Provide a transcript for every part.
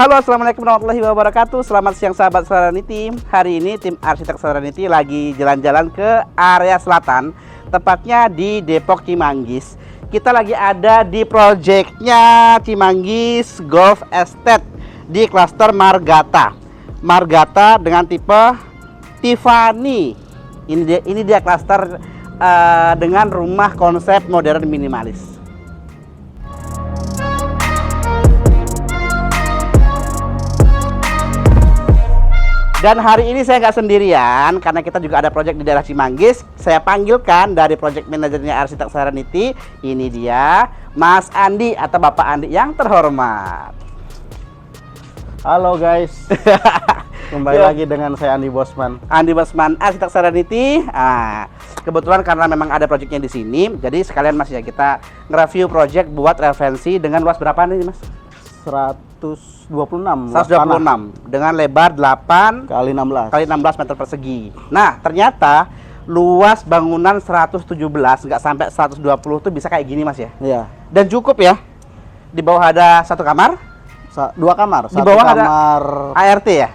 Halo, assalamualaikum warahmatullahi wabarakatuh. Selamat siang sahabat Saraniti. Hari ini tim arsitek Saraniti lagi jalan-jalan ke area selatan, tepatnya di Depok Cimanggis. Kita lagi ada di proyeknya Cimanggis Golf Estate di klaster Margata. Margata dengan tipe Tiffany. Ini dia klaster dengan rumah konsep modern minimalis. Dan hari ini saya nggak sendirian, karena kita juga ada proyek di daerah Cimanggis. Saya panggilkan dari proyek manajernya Arsitek Saraniti. Ini dia Mas Andi atau Bapak Andi yang terhormat. Halo guys, kembali lagi dengan saya Andi Bosman. Andi Bosman, Arsitek Saraniti. Kebetulan karena memang ada proyeknya di sini, jadi sekalian Mas ya kita nge-review proyek buat referensi dengan luas berapa nih Mas? 126 dengan lebar 8 kali 16 meter persegi. Nah, ternyata luas bangunan 117 nggak sampai 120 tuh bisa kayak gini Mas ya. Iya. Dan cukup ya. Di bawah ada satu kamar, dua kamar. Di bawah kamar ada ART ya.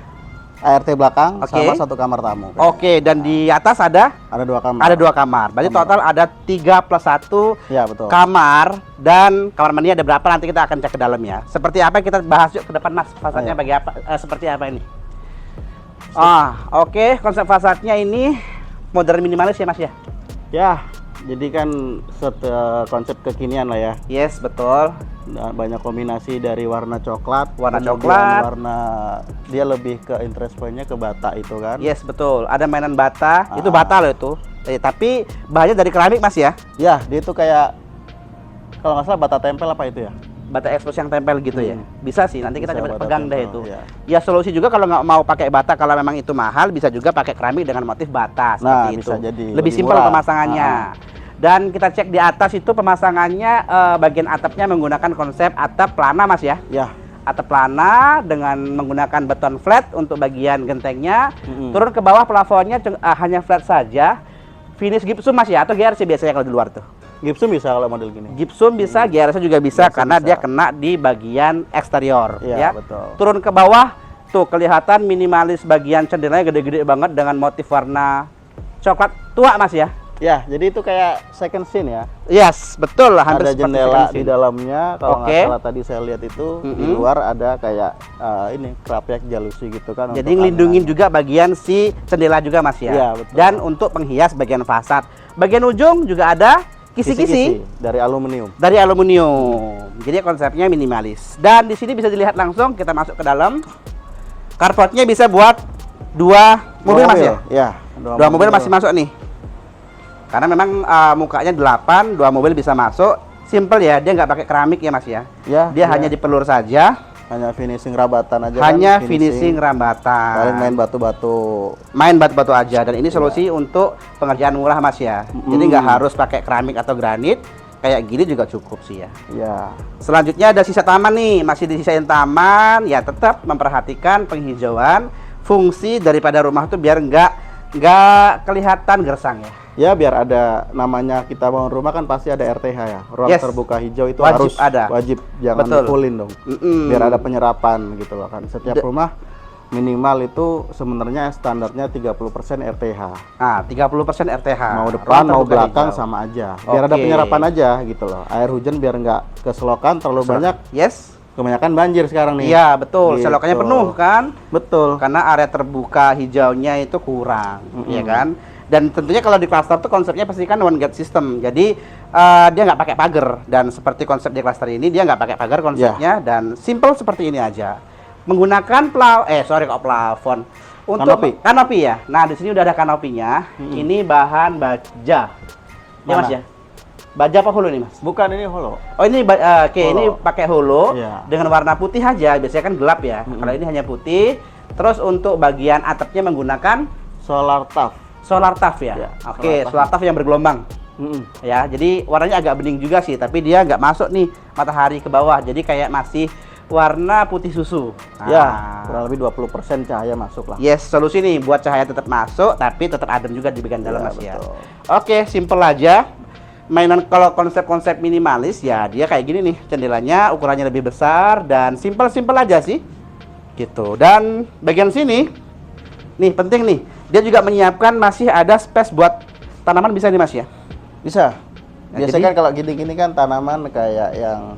ART belakang Oke. sama satu kamar tamu. Oke, dan di atas ada Ada dua kamar. Ada dua kamar. Berarti total ada 3 plus 1 Iya betul. kamar, dan kamar mandi ada berapa nanti kita akan cek ke dalam ya. Seperti apa kita bahas yuk ke depan Mas. Fasadnya Ayo. bagi apa seperti apa ini? Oke, konsep fasadnya ini modern minimalis ya Mas ya. Ya, jadi kan konsep kekinian lah ya. Yes, betul. Banyak kombinasi dari warna coklat, Warna kemudian coklat. warna dia lebih ke interest point-nya ke bata itu kan. Yes, betul. Ada mainan bata. Itu bata loh itu. Tapi bahannya dari keramik Mas ya. Ya, dia itu kayak kalau nggak salah bata tempel apa itu ya? Bata ekspos yang tempel gitu ya. Bisa sih, nanti kita Bisa coba bata pegang deh tempel, itu. ya. Ya solusi juga kalau nggak mau pakai bata, kalau memang itu mahal, bisa juga pakai keramik dengan motif bata seperti Nah, itu. bisa jadi Lebih lebih simpel murah. pemasangannya. Dan kita cek di atas itu pemasangannya, bagian atapnya menggunakan konsep atap pelana Mas ya. Ya. Atap pelana dengan menggunakan beton flat untuk bagian gentengnya. Mm-mm. Turun ke bawah plafonnya hanya flat saja. Finish gipsum Mas ya, atau GRC biasanya kalau di luar tuh. Gipsum bisa kalau model gini. Gipsum bisa, GRC juga bisa GRC karena bisa. dia kena di bagian eksterior Iya, ya. betul. Turun ke bawah tuh kelihatan minimalis, bagian jendelanya gede-gede banget dengan motif warna coklat tua Mas ya. Ya, jadi itu kayak second scene ya. Yes, betul lah, hampir Ada seperti jendela second di scene. dalamnya. Kalau Oke. nggak salah tadi saya lihat itu di luar ada kayak ini kerapiak jalusi gitu kan. Jadi untuk ngelindungin angan-angan. juga bagian si jendela juga Mas ya. Iya, betul. Dan untuk penghias bagian fasad. Bagian ujung juga ada kisi-kisi dari aluminium. dari aluminium. Jadi konsepnya minimalis. Dan di sini bisa dilihat langsung, kita masuk ke dalam. Carportnya bisa buat dua mobil Mas ya. Ya, Dua mobil masih masuk nih. Karena memang mukanya 8, dua mobil bisa masuk. Simple ya, dia nggak pakai keramik ya Mas ya. Ya, Dia hanya dipelur saja, hanya finishing rabatan aja hanya kan, finishing paling rambatan. main batu-batu. Main batu-batu aja, dan ini solusi untuk pengerjaan murah Mas ya. Jadi nggak harus pakai keramik atau granit, kayak gini juga cukup sih ya. Ya. Selanjutnya ada sisa taman nih, masih disisain taman. Ya tetap memperhatikan penghijauan, fungsi daripada rumah tuh biar nggak kelihatan gersang ya. Ya, biar ada namanya kita bangun rumah kan pasti ada RTH ya. Ruang Yes. terbuka hijau itu Wajib harus ada. wajib, jangan Betul. fullin dong. Mm-mm. Biar ada penyerapan gitu loh kan. Setiap rumah minimal itu sebenarnya standarnya 30% RTH. Nah, 30% RTH. Mau depan Ruang mau terbuka belakang hijau. sama aja. Biar ada Oke. penyerapan aja gitu loh. Air hujan biar nggak keselokan terlalu banyak. Yes. Kebanyakan banjir sekarang nih. Iya, betul. Gitu. Selokannya penuh kan? Betul. Karena area terbuka hijaunya itu kurang, ya kan? Dan tentunya kalau di klaster tuh konsepnya pasti kan one gate system. Jadi dia nggak pakai pagar, dan seperti konsep di klaster ini dia nggak pakai pagar konsepnya, dan simple seperti ini aja. Menggunakan plafon untuk kanopi ya. Nah, di sini udah ada kanopinya. Ini bahan baja. Ya Mas Mana? ya. Baja apa holo nih Mas? Bukan, ini holo. Oh ini oke, Holo. ini pakai holo Iya. dengan warna putih aja. Biasanya kan gelap ya. Kalau ini hanya putih. Terus untuk bagian atapnya menggunakan Solar Tuf. solar tuf ya. Iya, Oke, solar solar tuf yang bergelombang. Ya, jadi warnanya agak bening juga sih, tapi dia nggak masuk nih matahari ke bawah. Jadi kayak masih warna putih susu. Ya, kurang lebih 20% cahaya masuk lah. Yes, solusi nih buat cahaya tetap masuk, tapi tetap adem juga di bagian dalam Iya, Mas ya. betul. Oke, simple aja. Mainan kalau konsep-konsep minimalis ya dia kayak gini nih, jendelanya ukurannya lebih besar dan simple-simple aja sih. Gitu. Dan bagian sini nih penting nih, dia juga menyiapkan masih ada space buat tanaman bisa nih Mas ya. Bisa. Nah, Biasanya jadi- kan kalau gini-gini kan tanaman kayak yang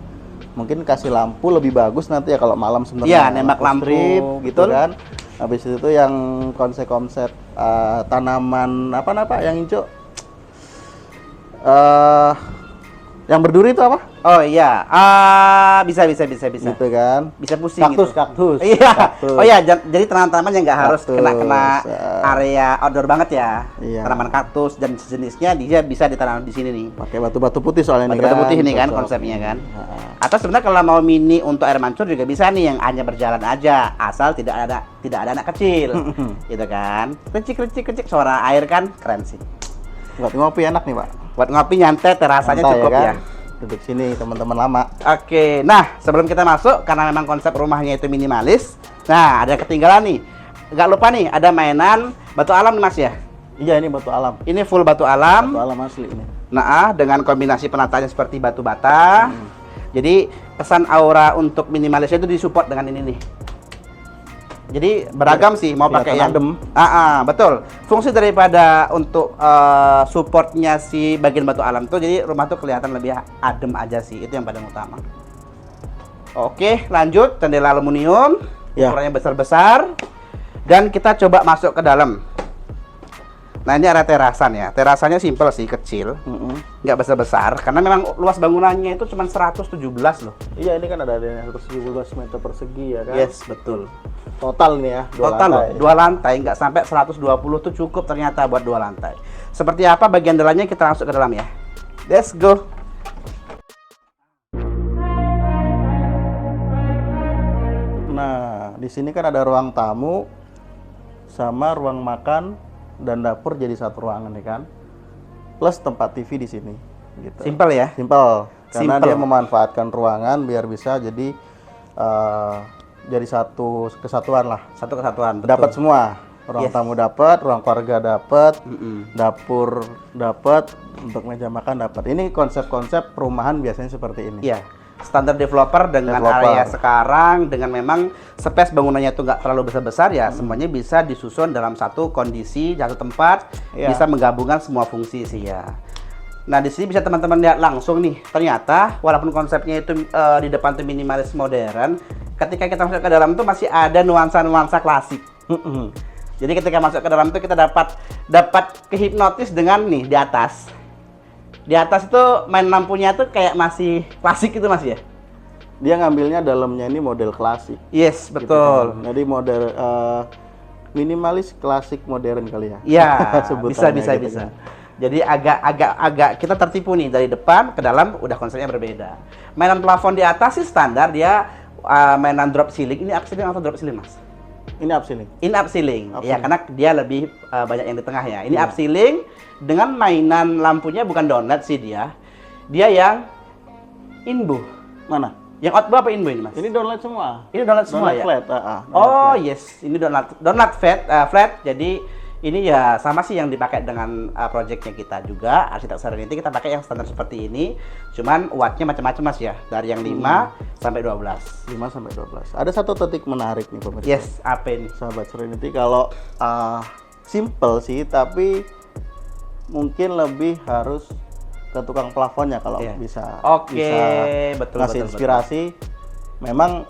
mungkin kasih lampu lebih bagus nanti ya kalau malam sebenarnya. Iya, nembak lampu, strip gitu betul. kan. Habis itu yang konsep-konsep tanaman apa yang hijau. Yang berduri itu apa? Oh iya, bisa. Gitu kan. Bisa pusing Kaktus, gitu. kaktus. Iya. Kaktus. Oh iya, jadi tanaman-tanaman yang nggak harus Kaktus, kena area outdoor banget ya. Iya. Tanaman kaktus dan sejenisnya dia bisa ditanam di sini nih. Pakai batu-batu putih soalnya Pakai ini batu putih ini kan cocok. konsepnya kan. Heeh. Atau sebenarnya kalau mau mini untuk air mancur juga bisa nih yang hanya berjalan aja, asal tidak ada anak kecil, gitu kan. Kericik suara air kan keren sih. Buat ngopi enak nih, Pak. Buat ngopi nyantai terasanya Santai, cukup ya. kan? Duduk sini teman-teman lama. Oke, nah sebelum kita masuk karena memang konsep rumahnya itu minimalis, nah ada ketinggalan nih. Nggak lupa nih ada mainan batu alam nih Mas ya. Iya, ini batu alam. Ini full batu alam. Batu alam asli ini. Nah, dengan kombinasi penatanya seperti batu bata. Jadi kesan aura untuk minimalisnya itu disupport dengan ini nih. Jadi beragam sih, mau pakai yang adem. betul. Fungsi daripada untuk supportnya si bagian batu alam tuh, jadi rumah tuh kelihatan lebih adem aja sih, itu yang paling utama. Oke, lanjut jendela aluminium, Ya. ukurannya besar-besar, dan kita coba masuk ke dalam. Nah ini area terasan ya, terasannya simple sih, kecil, nggak besar-besar, karena memang luas bangunannya itu cuma 117 loh. Iya, ini kan ada 117 meter persegi ya kan? Yes, betul. Total nih ya, Total loh, 2 lantai, nggak sampai 120 tuh cukup ternyata buat 2 lantai. Seperti apa bagian dalamnya kita masuk ke dalam ya. Let's go. Nah, di sini kan ada ruang tamu sama ruang makan dan dapur jadi satu ruangan ya kan? Plus tempat TV di sini gitu. Simple ya. Simple. Karena Simple. dia memanfaatkan ruangan biar bisa jadi satu kesatuan lah. Satu kesatuan. Betul. Dapat semua. Ruang Yes. tamu dapat, ruang keluarga dapat, Mm-mm. dapur dapat, untuk meja makan dapat. Ini konsep-konsep perumahan biasanya seperti ini. Iya. Standar developer dengan Developer. area sekarang dengan memang space bangunannya itu nggak terlalu besar-besar ya, semuanya bisa disusun dalam satu kondisi, satu tempat, Iya. bisa menggabungkan semua fungsi sih ya. Nah di sini bisa teman-teman lihat langsung nih, ternyata walaupun konsepnya itu di depan tuh minimalis modern, ketika kita masuk ke dalam tuh masih ada nuansa-nuansa klasik. Jadi ketika masuk ke dalam tuh kita dapat kehipnotis dengan nih di atas. Di atas itu main lampunya tuh kayak masih klasik gitu Mas ya. Dia ngambilnya dalamnya ini model klasik. Yes, gitu betul. kan. Jadi model minimalis klasik modern kali ya. Iya, Sebutannya bisa. gitu kan. Jadi agak kita tertipu nih dari depan ke dalam udah konsepnya berbeda. Mainan plafon di atas sih standar dia mainan drop ceiling. Ini up ceiling atau drop ceiling Mas? Ini up ceiling. Ini up ceiling. Up Ya ceiling. karena dia lebih banyak yang di tengah ya. Ini Iya. up ceiling dengan mainan lampunya bukan downlight sih dia. Dia yang inbu. Mana? Yang outbow apa inbu ini Mas? Ini downlight semua. Ini downlight semua Downlight ya? flat. Downlight Oh flat. yes, ini download flat. Jadi ini ya sama sih yang dipakai dengan projectnya kita juga Arsitek Serenity, kita pakai yang standar seperti ini. Cuman wattnya macam-macam Mas ya, dari yang 5 sampai 12. 5 sampai 12. Ada satu titik menarik nih pemirsa. Yes, apa ini? Sahabat Serenity, kalau simple sih, tapi mungkin lebih harus ke tukang plafonnya kalau Iya. bisa. Oke, bisa betul, ngasih betul, inspirasi. Memang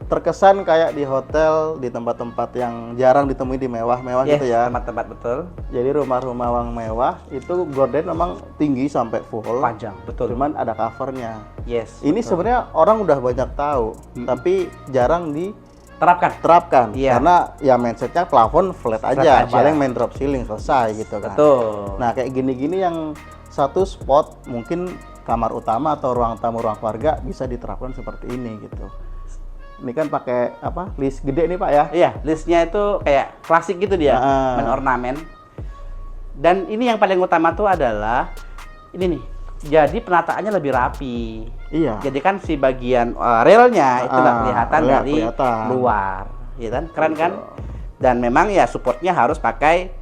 terkesan kayak di hotel, di tempat-tempat yang jarang ditemui di mewah-mewah Yes, gitu ya. tempat-tempat betul. Jadi rumah-rumah yang mewah itu gorden memang tinggi sampai full. Panjang, betul. Cuman ada covernya. Yes. Ini betul. sebenarnya orang udah banyak tahu, tapi jarang terapkan. diterapkan. Iya. Karena ya mindsetnya plafon flat Flat aja, aja. paling main drop ceiling selesai gitu kan. Betul. Nah kayak gini-gini yang satu spot mungkin kamar utama atau ruang tamu ruang keluarga bisa diterapkan seperti ini gitu. Ini kan pakai apa? List gede nih Pak ya? Iya, listnya itu kayak klasik gitu dia, main ornamen. Dan ini yang paling utama tuh adalah ini nih. Jadi penataannya lebih rapi. Iya. Jadi kan si bagian relnya itu nggak kelihatan rel dari kelihatan. luar, ya kan? Keren kan? Betul. Dan memang ya supportnya harus pakai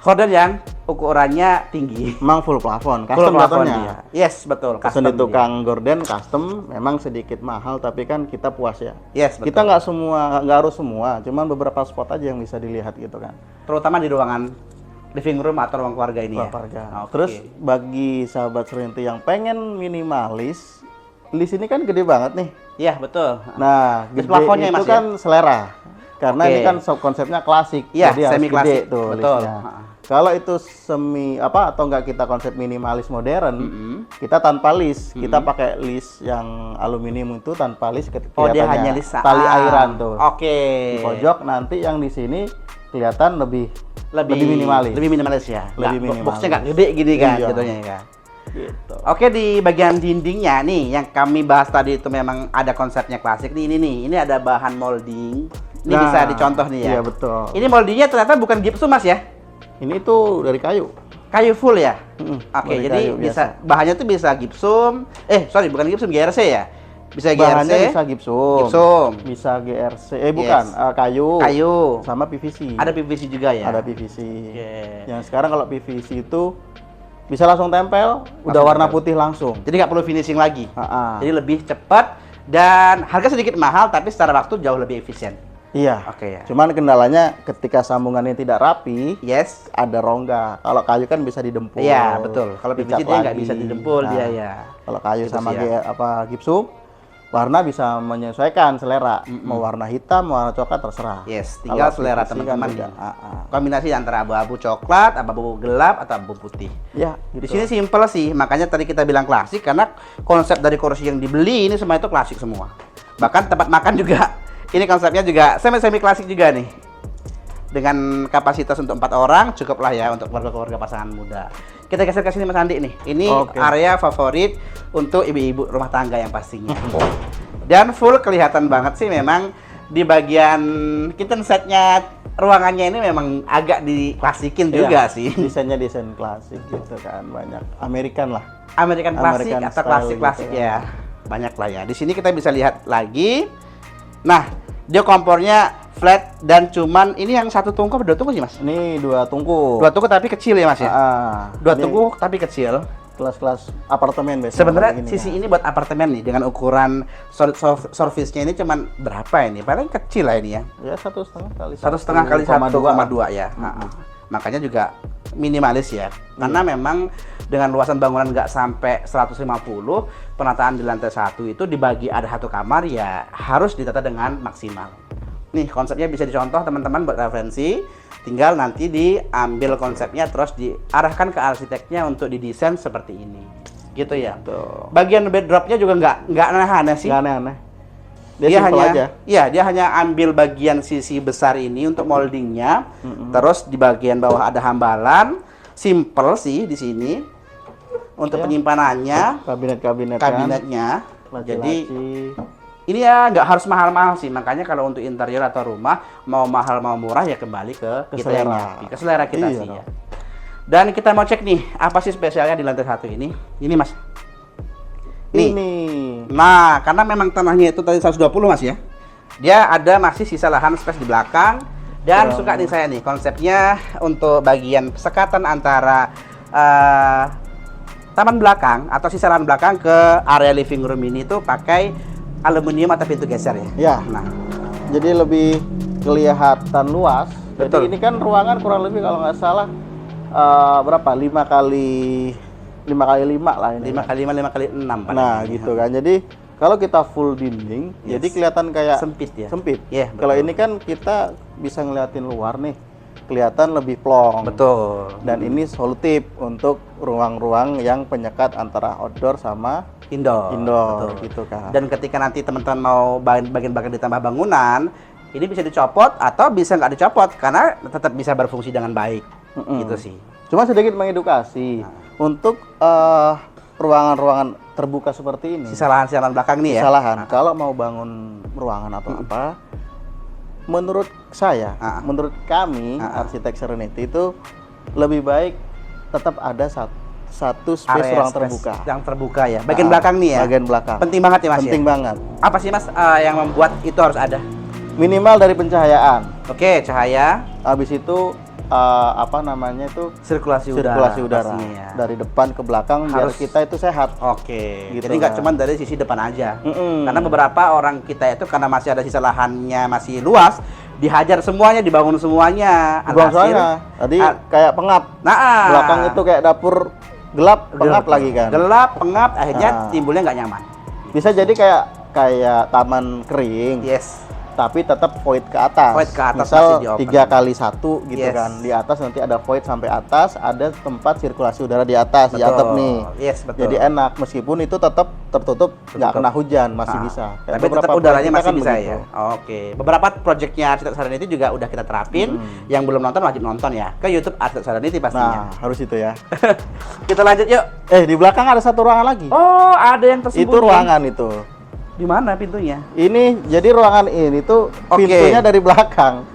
horden yang ukurannya tinggi. Memang full plafon, Full custom plafon jatuhnya. dia. Yes, betul. Pesan Custom di tukang gorden custom memang sedikit mahal tapi kan kita puas ya. dia. Yes, betul. Kita nggak harus semua, cuman beberapa spot aja yang bisa dilihat gitu kan. Terutama di ruangan living room atau ruang keluarga ini ya. Keluarga. Oke. Terus bagi sahabat Serenity yang pengen minimalis, list ini kan gede banget nih. Iya, betul. Nah, List gede plafonnya, itu Mas, kan selera. Karena Oke. ini kan konsepnya klasik, Iya, jadi harus semi gede klasik. tuh Betul. listnya. Kalau itu semi apa atau enggak kita konsep minimalis modern, kita tanpa list, kita pakai list yang aluminium itu tanpa list Oh, dia kelihatannya hanya list tali airan tuh. Oke. Di pojok nanti yang di sini kelihatan lebih minimalis. Lebih minimalis ya. Lebih Nggak, minimalis. boxnya nggak gede gini kan Iya. jatuhnya ya. Gitu. Oke, di bagian dindingnya nih yang kami bahas tadi itu memang ada konsepnya klasik nih, ini nih. Ini ada bahan molding. Ini Nah, bisa dicontoh nih ya. Iya betul. Ini moldingnya ternyata bukan gipsum Mas ya. Ini tuh dari kayu. Kayu full ya. Oke, dari jadi kayu bisa bahannya tuh bisa gipsum. Sorry, bukan gipsum, GRC ya. Bisa Bahannya GRC. bisa gipsum. Gipsum. Bisa GRC. Bukan, kayu. Kayu. Sama PVC. Ada PVC juga ya. Ada PVC. Oke. Yang sekarang kalau PVC itu bisa langsung tempel, udah warna tempel. putih langsung. Jadi nggak perlu finishing lagi. Ha-ha. Jadi lebih cepat dan harga sedikit mahal tapi secara waktu jauh lebih efisien. Iya. Oke ya. Cuman kendalanya ketika sambungannya tidak rapi, Yes. ada rongga. Kalau kayu kan bisa didempul. Iya, betul. Kalau PVC dicat dia nggak lagi. bisa didempul Nah, dia ya. Kalau kayu Gitu sama sih ya. gipsum, warna bisa menyesuaikan selera. Mau warna hitam, mau warna coklat terserah. Yes, tinggal Kalau selera PVC kan teman-teman. beda. Kombinasi antara abu-abu coklat, abu-abu gelap atau abu putih. Ya, Di gitu. sini simple sih, makanya tadi kita bilang klasik karena konsep dari kursi yang dibeli ini semua itu klasik semua. Bahkan tempat makan juga, ini konsepnya juga semi klasik juga nih. Dengan kapasitas untuk 4 orang cukuplah ya untuk keluarga-keluarga pasangan muda. Kita geser ke sini Mas Andi nih. Ini Oke. area favorit untuk ibu-ibu rumah tangga yang pastinya. Dan full kelihatan banget sih memang di bagian kitchen setnya ruangannya ini memang agak diklasikin juga Iya, sih. Desainnya desain klasik gitu kan, banyak American lah. American klasik American atau style klasik-klasik gitu ya. Banyak lah ya. Di sini kita bisa lihat lagi. Nah, dia kompornya flat dan cuman ini yang satu tungku apa 2 tungku sih Mas? Ini 2 tungku. 2 tungku tapi kecil ya Mas ya? 2 ini tungku tapi kecil. kelas-kelas apartemen biasanya. Sebenarnya kayak gini, sisi kan. ini buat apartemen nih dengan ukuran surface-nya ini cuman berapa ini? Paling kecil lah ini ya. Ya 1,5 kali 1,5 kali 1,2 1,2 ya. Makanya juga minimalis ya. Karena memang dengan luasan bangunan nggak sampai 150, penataan di lantai 1 itu dibagi ada 1 kamar ya harus ditata dengan maksimal. Nih konsepnya bisa dicontoh teman-teman buat referensi. Tinggal nanti diambil konsepnya terus diarahkan ke arsiteknya untuk didesain seperti ini. Gitu ya. Tuh. Bagian bedropnya juga nggak aneh-aneh sih. Nggak aneh-aneh. Dia simple hanya aja. Iya, dia hanya ambil bagian sisi besar ini untuk moldingnya. Terus di bagian bawah ada hambalan. Simple sih di sini. Untuk Ya. penyimpanannya, Kabinet-kabinet kabinetnya. kan. Jadi Laci-laci. ini ya nggak harus mahal-mahal sih. Makanya kalau untuk interior atau rumah mau mahal mau murah ya kembali ke kita yang selera. ngerti, ke selera kita Iya sih dong. ya. Dan kita mau cek nih apa sih spesialnya di lantai 1 ini. Ini Mas. Nih. Ini. Nah, karena memang tanahnya itu tadi 120 Mas ya. Dia ada masih sisa lahan space di belakang dan suka nih saya nih konsepnya untuk bagian sekatan antara taman belakang atau sisa lahan belakang ke area living room ini tuh pakai aluminium atau pintu geser ya. Ya. Nah, Jadi lebih kelihatan luas. Betul. Jadi ini kan ruangan kurang lebih kalau nggak salah berapa? 5 kali 5 lah ini. 5 kali 5, 5 kali 6 paling. Nah, gitu kan. Jadi kalau kita full dinding, Yes. jadi kelihatan kayak Sempit ya. Sempit. Iya, Kalau betul. ini kan kita bisa ngeliatin luar nih, kelihatan lebih plong. Betul. Dan ini solutif untuk ruang-ruang yang penyekat antara outdoor sama Indoor. indoor Betul. gitu kan. Dan ketika nanti teman-teman mau bagian-bagian ditambah bangunan, ini bisa dicopot atau bisa nggak dicopot karena tetap bisa berfungsi dengan baik. Gitu sih. Cuma sedikit mengedukasi. Untuk ruangan-ruangan terbuka seperti ini, Sisa lahan belakang nih ya. sisa lahan, kalau mau bangun ruangan atau apa, menurut saya, menurut kami arsitek Serenity itu lebih baik tetap ada satu space Area ruang space terbuka. yang terbuka ya. Bagian belakang nih ya. Bagian belakang. Penting banget ya Mas Penting ya. banget. Apa sih Mas yang membuat itu harus ada? Minimal dari pencahayaan. Oke, cahaya, Habis itu apa namanya itu sirkulasi sirkulasi udara pastinya ya. dari depan ke belakang biar Harus- kita itu sehat. Oke, Gitu jadi nggak kan. cuma dari sisi depan aja. Mm-mm. Karena beberapa orang kita itu karena masih ada sisa lahannya masih luas, dihajar semuanya, dibangun semuanya. Buang Alhasil, soalnya tadi kayak pengap. nah, Belakang itu kayak dapur gelap, pengap lagi kan. Gelap, pengap, akhirnya Nah. timbulnya nggak nyaman. Bisa jadi kayak taman kering. Yes. Tapi tetap void ke atas. Void ke atas Misal masih di-open. 3x1 gitu Yes. kan. Di atas nanti ada void sampai atas, ada tempat sirkulasi udara di atas, di Betul. atap nih. Yes, betul. Jadi enak meskipun itu tetap tertutup, nggak Tertutup. kena hujan, masih Ah, bisa. Kayak Tapi beberapa tetap udaranya proyek kita masih kan bisa begitu. ya. Oke. Beberapa proyeknya Arsitek Serenity juga udah kita terapin. Yang belum nonton wajib nonton ya. Ke YouTube Arsitek Serenity pastinya. Nah, harus itu ya. Kita lanjut yuk. Di belakang ada satu ruangan lagi. Oh, ada yang tersembunyi. Itu ruangan itu. Di mana pintunya? Ini jadi ruangan ini tuh Oke. pintunya dari belakang.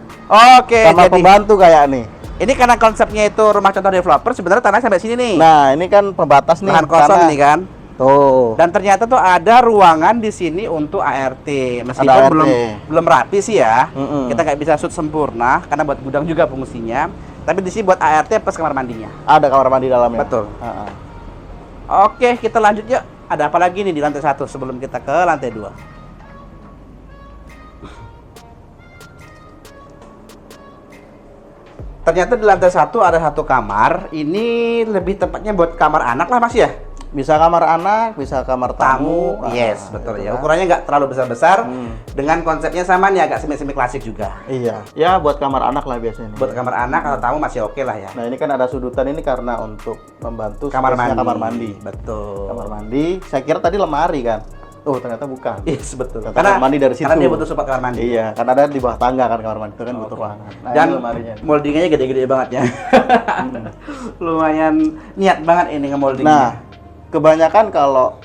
Oke, Sama jadi pembantu kayak nih. ini karena konsepnya itu rumah contoh developer, sebenarnya tanah sampai sini nih. Nah, ini kan pembatas nih. Lahan kosong tanah. nih kan. Tuh. Dan ternyata tuh ada ruangan di sini untuk ART. Meskipun ART. belum rapi sih ya. Mm-mm. Kita nggak bisa shoot sempurna karena buat gudang juga fungsinya. Tapi di sini buat ART plus kamar mandinya. Ada kamar mandi dalamnya. Betul. Ha-ha. Oke, kita lanjut yuk. Ada apa lagi nih di lantai 1 sebelum kita ke lantai 2? Ternyata di lantai 1 ada satu kamar. Ini lebih tepatnya buat kamar anak lah Mas ya. Bisa kamar anak, bisa kamar tamu. Tamu, yes, betul gitu ya. kan. Ukurannya nggak terlalu besar-besar. Hmm. Dengan konsepnya sama nih, agak semi-semi klasik juga. Iya. Ya buat kamar anak lah biasanya. Buat kamar anak atau tamu masih oke lah ya. Nah, ini kan ada sudutan ini karena untuk membantu Kamar space-nya mandi. kamar mandi. Betul. Kamar mandi. Saya kira tadi lemari kan. Oh, ternyata bukan. Yes, betul. Ternyata kamar mandi dari situ. Karena dia butuh support kamar mandi. Iya, kan ada di bawah tangga kan kamar mandi itu kan butuh Oke. ruangan. Nah, Dan ini lemarinya. moldingnya gede-gede banget ya. Lumayan niat banget ini nge-moldingnya. Nah, kebanyakan kalau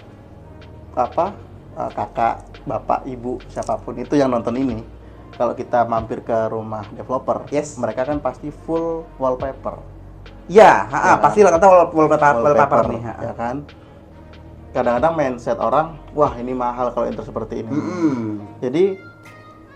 kakak, bapak, ibu, siapapun itu yang nonton ini, kalau kita mampir ke rumah developer, Yes. mereka kan pasti full wallpaper. Ya, Ya. pasti rata-rata wallpaper nih. Ya kan? Kadang-kadang mindset orang, wah ini mahal kalau enter seperti ini. Jadi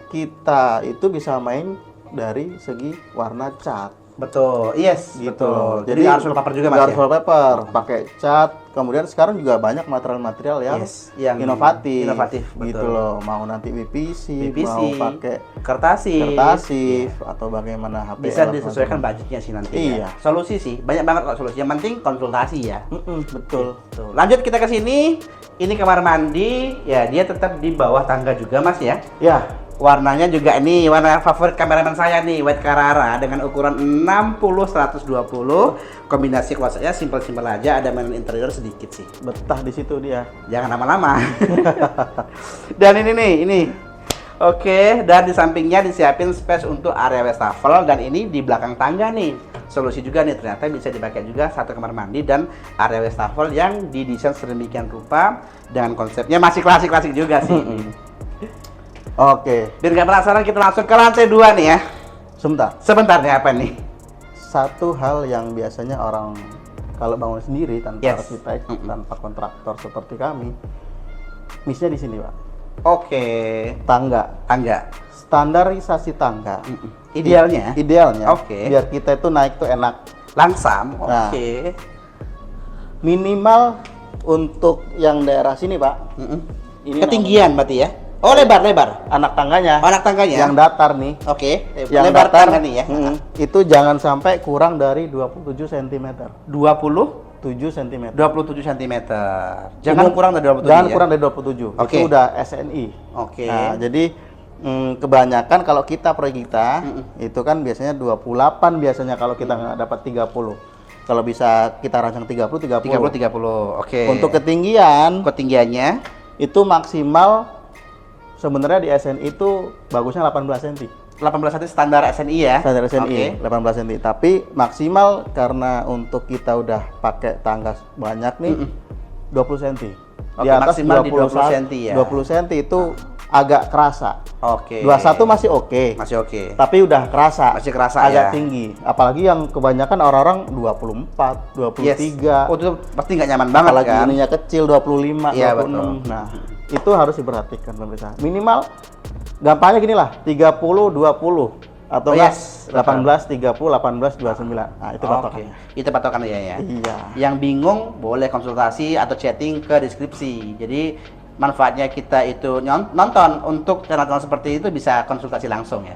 kita itu bisa main dari segi warna cat. Betul, yes, Gitu. betul. Jadi harus wallpaper juga Mas harus ya? wallpaper, pakai cat. Kemudian sekarang juga banyak material-material yang, Yes, yang inovatif. inovatif, Gitu betul. loh. Mau nanti PVC, PVC, mau pakai kertasif, kertasif atau bagaimana HPL. bisa atau disesuaikan macam. budgetnya sih nanti. Iya. Solusi sih, banyak banget kok solusi. Yang penting konsultasi ya. Betul. Tuh. Lanjut kita ke sini. Ini kamar mandi, ya dia tetap di bawah tangga juga Mas ya. Ya, Warnanya juga ini warna favorit kameramen saya nih, White Carrara dengan ukuran 60-120. Kombinasi kuasanya simpel-simpel aja, ada mainan interior sedikit sih. betah di situ dia. Jangan lama-lama. Dan ini nih, ini. Oke, dan di sampingnya disiapin space untuk area wastafel dan ini di belakang tangga nih. Solusi juga nih, ternyata bisa dipakai juga satu kamar mandi dan area wastafel yang didesain sedemikian rupa dengan konsepnya masih klasik-klasik juga sih. Oke, Biar nggak penasaran, kita langsung ke lantai 2 nih ya. Sebentar nih, apa nih? satu hal yang biasanya orang kalau bangun sendiri tanpa Yes. arsitek, tanpa kontraktor seperti kami, miss-nya di sini, Pak. Oke, Tangga. tangga. Standarisasi tangga. Idealnya Idealnya. Oke. Biar kita itu naik tuh enak. langsam. Nah. Oke. Minimal untuk yang daerah sini, Pak. Ini Ketinggian berarti ya? Oh, lebar. anak tangganya. Anak tangganya. Yang datar nih. Oke, Yang lebar datar tangga nih ya. Itu jangan sampai kurang dari 27 cm. 27 cm. cm. Jangan kurang dari 27 Jangan ya? kurang dari 27. Oke. Itu udah SNI. Oke. Nah, jadi kebanyakan kalau kita proyek kita itu kan biasanya 28 biasanya kalau kita nggak dapat 30. Kalau bisa kita rancang 30. 30. Oke. Untuk ketinggiannya itu maksimal sebenarnya di SNI itu bagusnya 18 cm. 18 cm standar SNI ya. Standar SNI, Oke. 18 cm. Tapi maksimal karena untuk kita udah pakai tangga banyak nih, 20 cm. Oke, maksimal di 20 cm ya. 20 cm itu agak kerasa. Oke. 21 masih oke. Masih oke. Tapi udah kerasa. Masih kerasa agak ya. tinggi. Apalagi yang kebanyakan orang-orang 24, 23. Oh, itu pasti nggak nyaman banget Apalagi kan? ininya kecil 25, Iya, 26. betul. Nah, itu harus diperhatikan pemirsa. Minimal gampangnya gini lah, 30 20 atau Oh, enggak yes. 18 30 18 29. Nah, itu Oke. patokannya. Itu patokan ya. Iya. Yang bingung boleh konsultasi atau chatting ke deskripsi. Jadi manfaatnya kita itu nonton untuk channel-channel seperti itu bisa konsultasi langsung ya.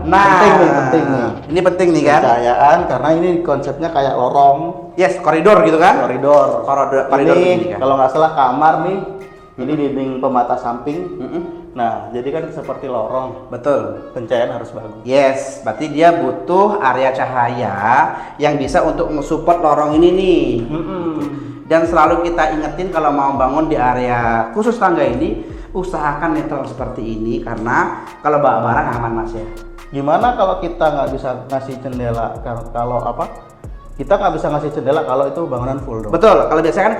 Nah, Penting nih. Ini penting nih kan? Pencahayaan karena ini konsepnya kayak lorong, Yes, koridor gitu kan? koridor. Koridor Ini begini kan? kalau nggak salah kamar nih. Ini dinding pembatas samping. Mm-mm. Nah, jadi kan seperti lorong. Betul. Pencahayaan harus bagus. Yes, berarti dia butuh area cahaya yang bisa untuk nge-support lorong ini nih. Dan selalu kita ingetin kalau mau bangun di area khusus tangga ini, usahakan netral seperti ini karena kalau bawa barang aman Mas ya. Gimana kalau kita nggak bisa ngasih jendela? Kalau apa? Kita nggak bisa ngasih jendela kalau itu bangunan full dong. Betul. Kalau biasanya kan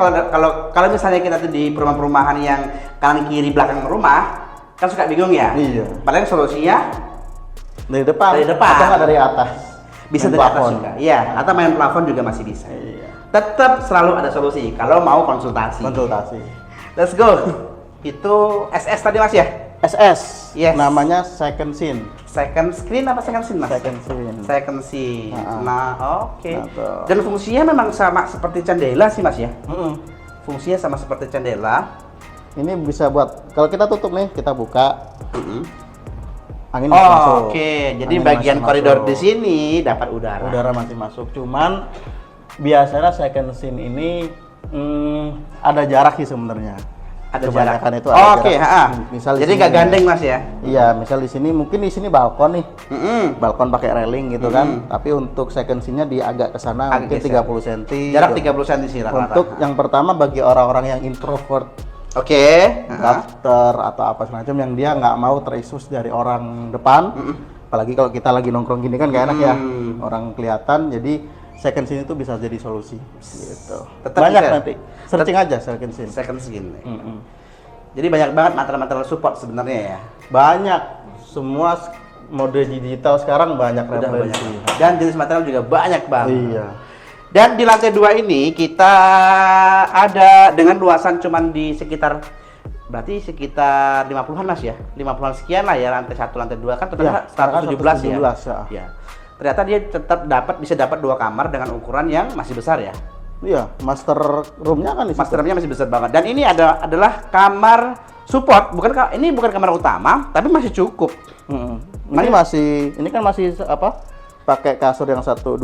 kalau misalnya kita tuh di perumahan-perumahan yang kanan kiri belakang rumah, kan suka bingung ya. Iya. Paling solusinya Dari depan. Dari depan. Atau nggak dari atas? bisa Main dari atas plafon. juga. Iya, atau main plafon juga masih bisa. Iya. Tetap selalu ada solusi kalau mau konsultasi. Konsultasi. Let's go. Itu SS tadi Mas ya? SS. Yes. Namanya second scene. Second screen apa second scene Mas? Second scene. Second scene. Nah, Nah, oke. Nah, tuh. Dan fungsinya memang sama seperti candela sih Mas ya? Mm-mm. Fungsinya sama seperti candela. Ini bisa buat kalau kita tutup nih, kita buka, angin Oh, masih masuk. oke. Jadi Angin bagian masih koridor masuk. di sini dapat udara. Udara masih masuk. Cuman biasanya second scene ini ada jarak sih sebenarnya. Ada Kebanyakan jarak. itu ada Oh, oke, jarak. ha. Misal di Jadi sini nggak nih. gandeng Mas ya? Iya, misal di sini mungkin di sini balkon nih. Mm-mm. Balkon pakai railing gitu kan. Tapi untuk second scene-nya di agak ke sana Agak mungkin geser. 30 cm. Jarak 30 cm sih rata-rata. Untuk yang pertama bagi orang-orang yang introvert, Oke. daftar atau apa semacam yang dia nggak mau terisus dari orang depan. Apalagi kalau kita lagi nongkrong gini kan gak enak ya. Orang kelihatan, jadi second scene itu bisa jadi solusi gitu. Tetap Banyak bisa. nanti. Searching aja second scene. Second scene. Mm-mm. Jadi banyak banget material-material support sebenarnya ya. Banyak. Semua mode digital sekarang banyak Udah banyak. referensi. Dan jenis material juga banyak banget. Iya. Dan di lantai 2 ini kita ada dengan luasan cuman di sekitar berarti sekitar 50-an Mas ya. 50-an sekian lah ya lantai 1 lantai 2 kan ternyata Ya, sekarang 117 ya. 117 ya. Ya. Ternyata dia tetap bisa dapat 2 kamar dengan ukuran yang masih besar ya. Iya, master room-nya kan di situ. Master room-nya masih besar banget. Dan ini adalah kamar support, ini bukan kamar utama, tapi masih cukup. Ini kan masih apa? Pakai kasur yang 120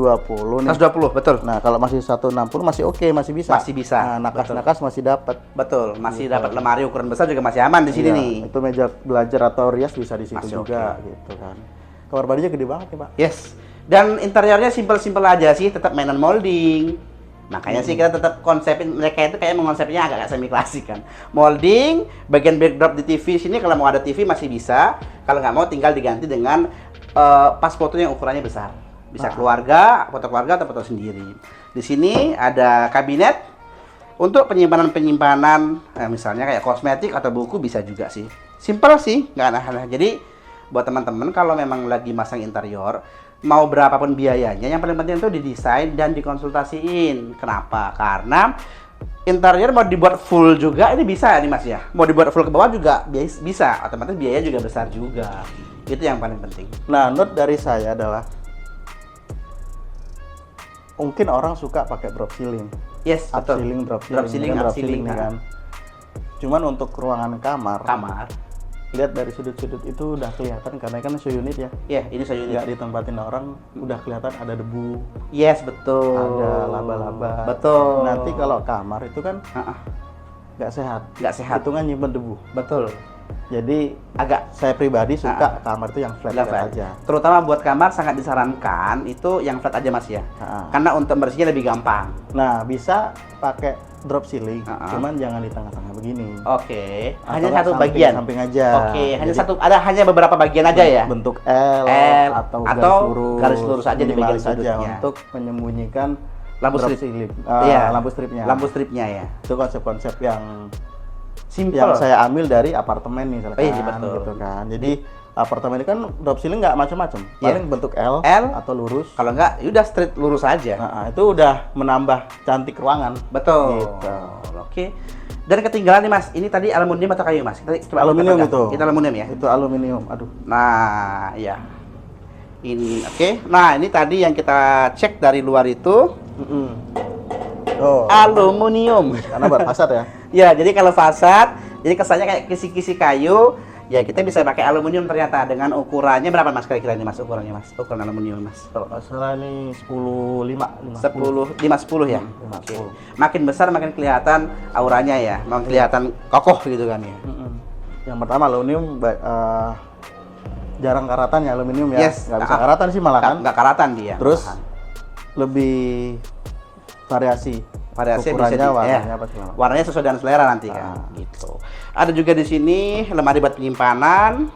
nih. 120, betul. Nah, kalau masih 160 masih oke, masih bisa. Masih bisa, Nah, nakas-nakas masih dapat. Betul, masih dapat lemari ukuran besar juga masih aman di sini Iya, nih. Itu meja belajar atau rias bisa di situ Masih juga gitu kan. Kamar mandinya gede banget nih, Pak. Yes. Dan interiornya simpel-simpel aja sih, tetap mainan molding. Makanya sih kita tetap konsepin mereka itu kayak mengonsepnya agak semi klasik kan. Molding, bagian backdrop di TV sini kalau mau ada TV masih bisa. Kalau nggak mau tinggal diganti dengan pas foto yang ukurannya besar. Bisa keluarga, foto keluarga atau foto sendiri. Di sini ada kabinet untuk penyimpanan misalnya kayak kosmetik atau buku bisa juga sih. Simple sih, nggak aneh-aneh. Jadi buat teman-teman kalau memang lagi masang interior, mau berapapun biayanya, yang paling penting itu didesain dan dikonsultasiin. Kenapa? Karena interior mau dibuat full juga ini bisa nih Mas ya. Mau dibuat full ke bawah juga bisa, otomatis biaya juga besar juga. Itu yang paling penting. Nah, note dari saya adalah mungkin orang suka pakai drop ceiling. Yes, Up betul. ceiling, drop Drop ceiling, ceiling, kan up drop ceiling ceiling, nih kan. Cuman untuk ruangan kamar, Kamar. lihat dari sudut-sudut itu udah kelihatan karena kan unit ya. Ya, ini saya Nggak ditempatin orang, udah kelihatan ada debu, Yes, betul. ada laba-laba. Betul. Nanti kalau kamar itu kan Ah, nggak sehat. nggak sehat. Hitungan nyimpen debu. Betul. Jadi agak saya pribadi suka kamar itu yang flat aja. Terutama buat kamar sangat disarankan itu yang flat aja Mas ya. Karena untuk bersihnya lebih gampang. Nah, bisa pakai drop ceiling, cuman jangan di tengah-tengah begini. Oke. Atau Hanya satu bagian. Samping aja. Oke, hanya beberapa bagian aja ya. Bentuk L atau garis lurus aja di bagian sudutnya untuk menyembunyikan lampu drop strip. ceiling. Lampu stripnya ya. Itu konsep-konsep yang simple yang saya ambil dari apartemen misalkan, betul. gitu kan. Jadi apartemen ini kan drop ceiling nggak macam-macam, paling bentuk L atau lurus. Kalau nggak, udah straight lurus aja. Itu udah menambah cantik ruangan. Betul. Gitu. Oke. Dan ketinggalan nih Mas, ini tadi aluminium atau kayu Mas? Aluminium itu. Itu aluminium ya? Itu aluminium. Aduh. Nah, ya. Ini oke. Nah, ini tadi yang kita cek dari luar itu. Aluminium. Karena buat fasad ya. Ya, jadi kalau fasad, jadi kesannya kayak kisi-kisi kayu, ya kita bisa pakai aluminium ternyata dengan ukurannya berapa Mas kira-kira ini Mas ukurannya Mas? Ukuran aluminium Mas. Kalau nggak salah ini 10 10 ya. Oke. Makin besar makin kelihatan auranya ya, makin kelihatan kokoh gitu kan ya. Yang pertama aluminium jarang karatan ya aluminium ya. Yes. Nggak bisa karatan sih malah kan. Nggak karatan dia. Terus lebih variasi ukurannya, warnanya apa sih? Warnanya sesuai dengan selera nanti kan. Gitu. Ada juga di sini lemari buat penyimpanan,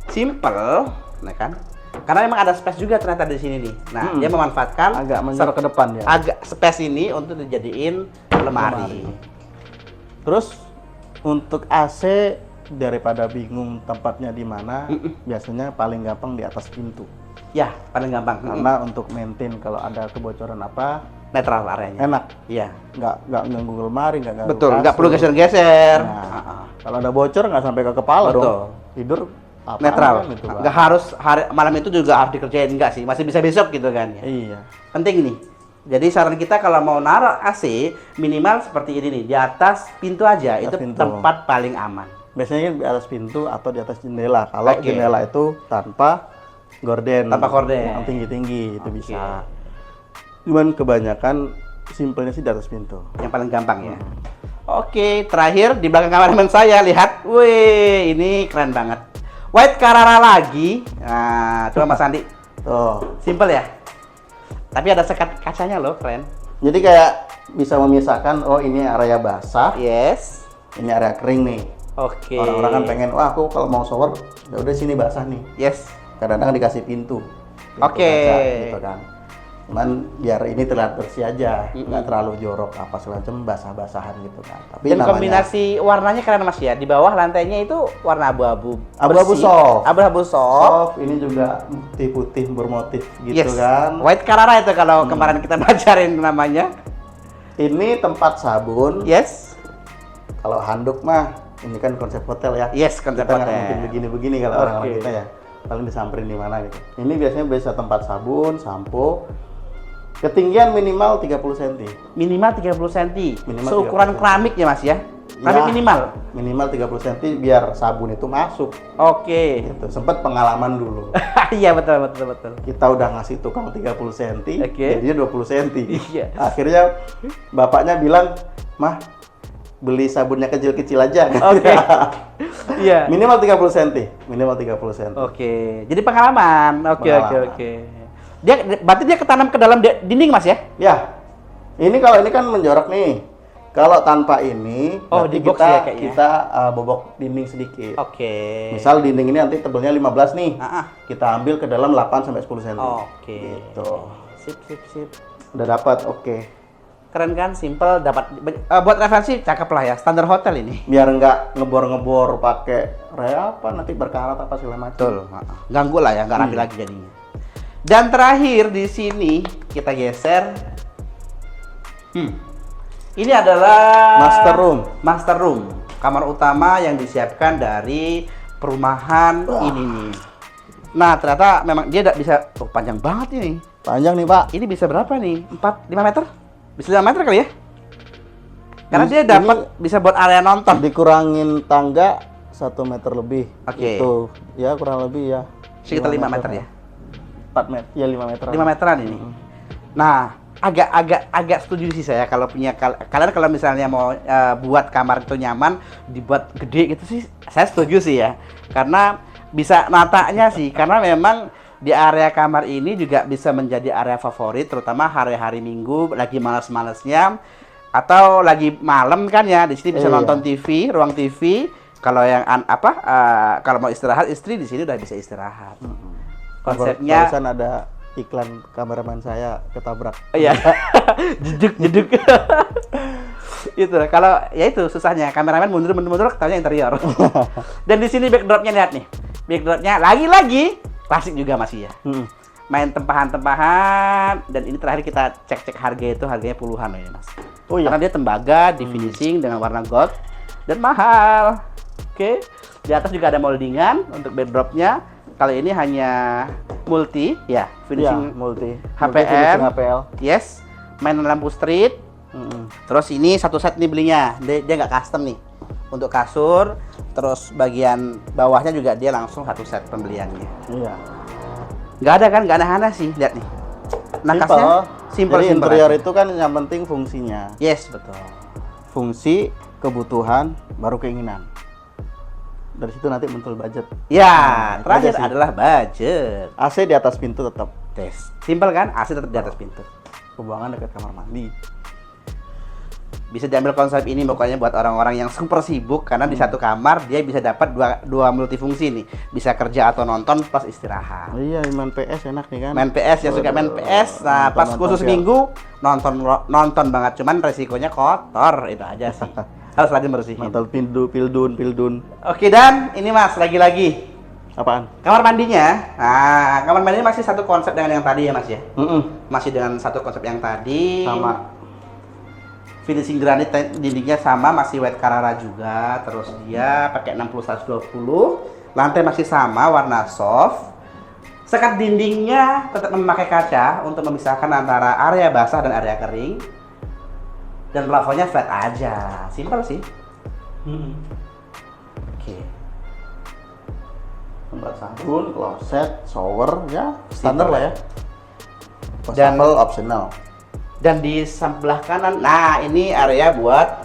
simple, nah kan? Karena memang ada space juga ternyata di sini nih. Nah, dia memanfaatkan agak menjorok ke depan ya. Agak space ini untuk dijadiin lemari. Terus untuk AC daripada bingung tempatnya di mana, biasanya paling gampang di atas pintu. Ya, paling gampang. Karena untuk maintain kalau ada kebocoran apa, netral areanya. Enak. Iya. Nggak ganggu lemari, nggak ganggu betul, kasur. nggak perlu geser-geser. Nah, kalau ada bocor nggak sampai ke kepala dong. Tidur netral. Gitu, nggak harus malam itu juga harus dikerjain, enggak sih. Masih bisa besok gitu kan ya. Iya. Penting nih. Jadi saran kita kalau mau naruh AC minimal seperti ini nih, di atas pintu aja, itu tempat paling aman. Biasanya di atas pintu atau di atas jendela. Kalau jendela itu tanpa gorden. Tanpa gorden. Yang tinggi-tinggi itu bisa. Cuman kebanyakan simpelnya sih di atas pintu. Yang paling gampang ya. Oke, terakhir di belakang kameramen saya lihat, wih, ini keren banget. White Carrara lagi. Nah, coba Mas Andi. Tuh, simple ya. Tapi ada sekat kacanya loh, keren. Jadi kayak bisa memisahkan, oh ini area basah. Yes. Ini area kering nih. Oke. Orang-orang kan pengen, wah aku kalau mau shower, ya udah sini basah nih. Yes. Kadang-kadang dikasih pintu. Oke. Gitu kan. Cuman biar ini terlihat bersih aja, nggak terlalu jorok apa segala macam, basah-basahan gitu kan. Tapi dan kombinasi warnanya keren Mas ya. Di bawah lantainya itu warna abu-abu. Abu-abu soft. Abu-abu soft. Ini juga putih-putih bermotif gitu kan. White Carrara itu kalau kemarin kita belajarin namanya. Ini tempat sabun. Yes. Kalau handuk mah ini kan konsep hotel ya. Yes, konsep hotel. Mungkin begini-begini kalau orang-orang kita ya. Paling disamperin di mana gitu. Ini biasanya bisa tempat sabun, sampo. Ketinggian minimal 30 cm. Minimal 30 cm. Seukuran keramik ya Mas ya? Keramik minimal? Minimal 30 cm biar sabun itu masuk. Oke. Gitu. Sempat pengalaman dulu. Iya betul. Kita udah ngasih tukang 30 cm, jadinya 20 cm. Iya. Akhirnya bapaknya bilang, "Mah, beli sabunnya kecil-kecil aja." Oke. Iya. Minimal 30 cm. Minimal 30 cm. Oke. Jadi pengalaman. Oke. Berarti dia ketanam ke dalam dinding Mas ya? Ya. Ini kalau ini kan menjorok nih. Kalau tanpa ini, di box ya kayaknya. Kita bobok dinding sedikit. Oke. Misal dinding ini nanti tebalnya 15 nih. Kita ambil ke dalam 8 sampai 10 cm. Oke. Gitu. Sip. Udah dapat, oke. Keren kan, simple, dapat buat referensi cakep lah ya, standar hotel ini. Biar nggak ngebor-ngebor pakai nanti berkarat apa segala macam. Betul. Ganggu lah ya, nggak rapi lagi jadinya. Dan terakhir di sini kita geser. Ini adalah master room, kamar utama yang disiapkan dari perumahan ini nih. Nah, ternyata memang dia bisa panjang banget ini. Panjang nih, Pak. Ini bisa berapa nih? 5 meter? Bisa 5 meter kali ya? Karena dia dapat bisa buat area nonton. Dikurangin tangga 1 meter lebih. Oke. Itu ya kurang lebih ya. Sekitar 5 meter ya. 4 meter, ya 5 meter. 5 meteran ini. Nah, agak setuju sih saya kalau punya kalian kalau misalnya mau buat kamar itu nyaman, dibuat gede gitu sih Saya setuju sih ya, karena bisa natanya sih, karena memang di area kamar ini juga bisa menjadi area favorit, terutama hari-hari Minggu lagi malas-malasnya atau lagi malam kan ya, di sini bisa nonton TV, ruang TV. Kalau yang kalau mau istirahat istri di sini udah bisa istirahat. Konsepnya barusan ada iklan kameramen saya ketabrak. Iya. jeduk. Itu kalau ya itu susahnya kameramen mundur ketanya interior. Dan di sini backdropnya lihat nih. Backdropnya lagi-lagi klasik juga masih ya. Main tempahan-tempahan dan ini terakhir kita cek harga itu harganya puluhan loh ini Mas. Oh iya. Karena dia tembaga di finishing dengan warna gold dan mahal. Oke. Di atas juga ada moldingan untuk backdropnya. Kali ini hanya multi ya, finishing multi HPL. Yes. Main lampu street. Terus ini satu set nih belinya, dia nggak custom nih untuk kasur, terus bagian bawahnya juga dia langsung satu set pembeliannya. Iya. Nggak ada kan, nggak aneh-aneh sih, lihat nih. Nakasnya simple. Jadi interior itu kan yang penting fungsinya. Yes, betul. Fungsi, kebutuhan, baru keinginan. Dari situ nanti muncul budget. Ya, terakhir adalah budget. AC di atas pintu tetap. Tes. Simple kan, AC tetap di atas pintu. Pembuangan dekat kamar mandi. Bisa diambil konsep ini pokoknya buat orang-orang yang super sibuk karena di satu kamar dia bisa dapat dua multifungsi nih. Bisa kerja atau nonton plus istirahat. Iya, main PS enak nih kan. Main PS yang suka main PS. Nah, pas khusus minggu nonton banget, cuman resikonya kotor itu aja sih. Harus rajin bersihin. Nonton pildun. Oke, dan ini Mas lagi-lagi. Apaan? Kamar mandinya. Nah, kamar mandinya masih satu konsep dengan yang tadi ya Mas ya. Masih dengan satu konsep yang tadi. Sama. Finishing granit dindingnya sama, masih white Carrara juga. Terus dia pakai 60-120. Lantai masih sama, warna soft. Sekat dindingnya tetap memakai kaca untuk memisahkan antara area basah dan area kering. Dan plafonnya flat aja, simpel sih. Oke. Tempat sabun, kloset, shower, ya standar lah ya. Dan wastafel optional. Dan di sebelah kanan, nah ini area buat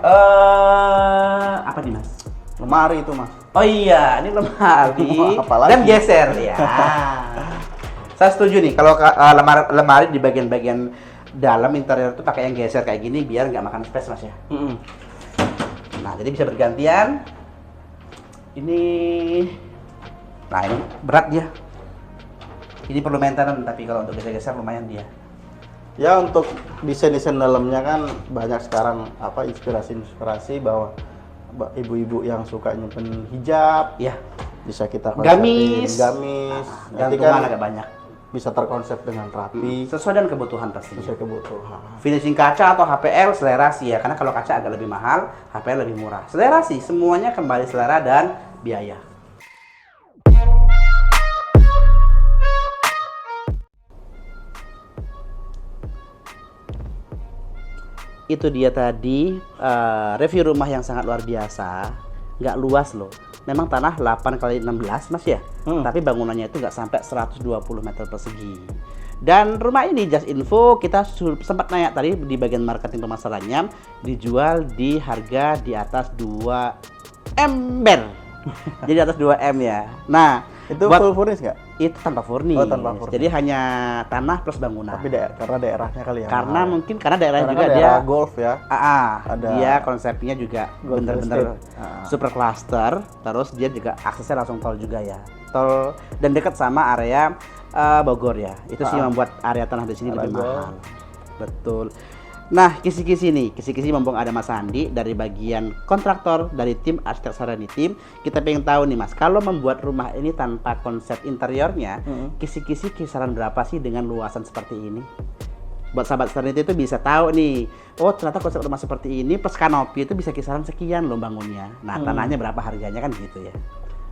apa nih Mas? Lemari itu Mas. Oh iya, ini lemari Apalagi? dan geser ya. Saya setuju nih kalau lemari di bagian-bagian dalam interior itu pakai yang geser kayak gini biar nggak makan space Mas ya. Nah jadi bisa bergantian. Nah ini berat dia. Ini perlu maintenance tapi kalau untuk geser-geser lumayan dia. Ya untuk desain-desain dalamnya kan banyak sekarang inspirasi bahwa ibu-ibu yang suka nyimpen hijab, ya bisa kita gamis, nanti kan agak banyak. Bisa terkonsep dengan rapi, sesuai dengan kebutuhan pastinya. Sesuai kebutuhan. Finishing kaca atau HPL selera sih ya, karena kalau kaca agak lebih mahal, HPL lebih murah. Selera sih, semuanya kembali selera dan biaya. Itu dia tadi review rumah yang sangat luar biasa, nggak luas loh. Memang tanah 8 x 16 Mas ya, tapi bangunannya itu nggak sampai 120 meter persegi. Dan rumah ini just info, kita sempat nanya tadi di bagian marketing pemasarannya, dijual di harga di atas 2 ember. Jadi di atas 2 M ya. Nah, itu full furnish nggak? Itu tanpa furnish. Oh, tanpa furnish. Jadi hanya tanah plus bangunan. Tapi karena daerahnya kali ya. Karena mungkin karena daerahnya juga kan dia golf ya. Dia konsepnya juga bener-bener super cluster. Terus dia juga aksesnya langsung tol juga ya. Tol dan dekat sama area Bogor ya. Itu sih membuat area tanah di sini lebih mahal. Betul. Nah, kisi-kisi mumpung ada Mas Andi dari bagian kontraktor dari tim Arsitek Serenity. Kita pengen tahu nih Mas, kalau membuat rumah ini tanpa konsep interiornya, kisi-kisi kisaran berapa sih dengan luasan seperti ini? Buat sahabat Serenity itu bisa tahu nih, oh ternyata konsep rumah seperti ini plus kanopi itu bisa kisaran sekian loh bangunnya. Nah, tanahnya berapa harganya kan gitu ya.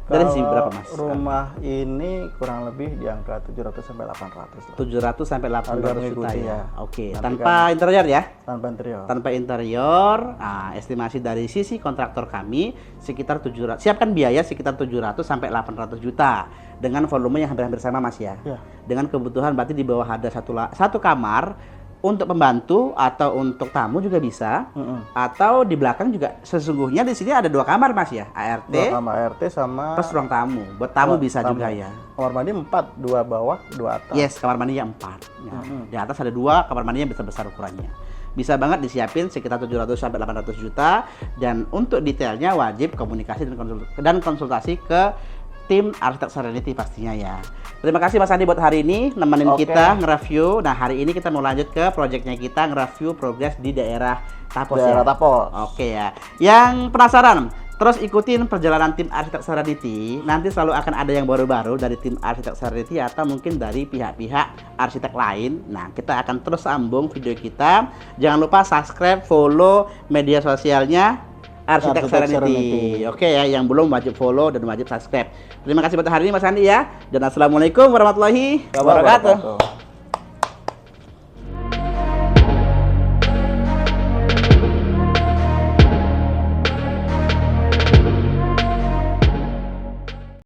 Dari sini berapa Mas? Rumah ini kurang lebih di angka 700 sampai 800 lah. 700 sampai 800 juta ya. Oke, Tanpa interior ya? Tanpa interior. Tanpa interior. Nah, estimasi dari sisi kontraktor kami sekitar 700. Siapkan biaya sekitar 700 sampai 800 juta dengan volume yang hampir-hampir sama Mas ya. Ya. Dengan kebutuhan berarti di bawah ada satu kamar untuk pembantu atau untuk tamu juga bisa. Atau di belakang juga sesungguhnya di sini ada 2 kamar Mas ya, ART. 2 kamar ART sama plus ruang tamu. Buat tamu bisa tamu. juga ya. Kamar mandi 4, 2 bawah, 2 atas. Yes, kamar mandinya 4. Ya. Di atas ada 2, kamar mandinya besar-besar ukurannya. Bisa banget disiapin sekitar 700 sampai 800 juta, dan untuk detailnya wajib komunikasi dan konsultasi ke tim Arsitek Serenity pastinya ya. Terima kasih Mas Andi buat hari ini nemenin kita nge-review. Nah, hari ini kita mau lanjut ke proyeknya kita nge-review progres di daerah Tapos daerah ya. Tapos. Oke ya. Yang penasaran, terus ikutin perjalanan tim Arsitek Serenity. Nanti selalu akan ada yang baru-baru dari tim Arsitek Serenity atau mungkin dari pihak-pihak arsitek lain. Nah, kita akan terus sambung video kita. Jangan lupa subscribe, follow media sosialnya Arsitek Serenity. Oke ya, yang belum wajib follow dan wajib subscribe. Terima kasih buat hari ini Mas Andi ya. Dan assalamualaikum warahmatullahi wabarakatuh.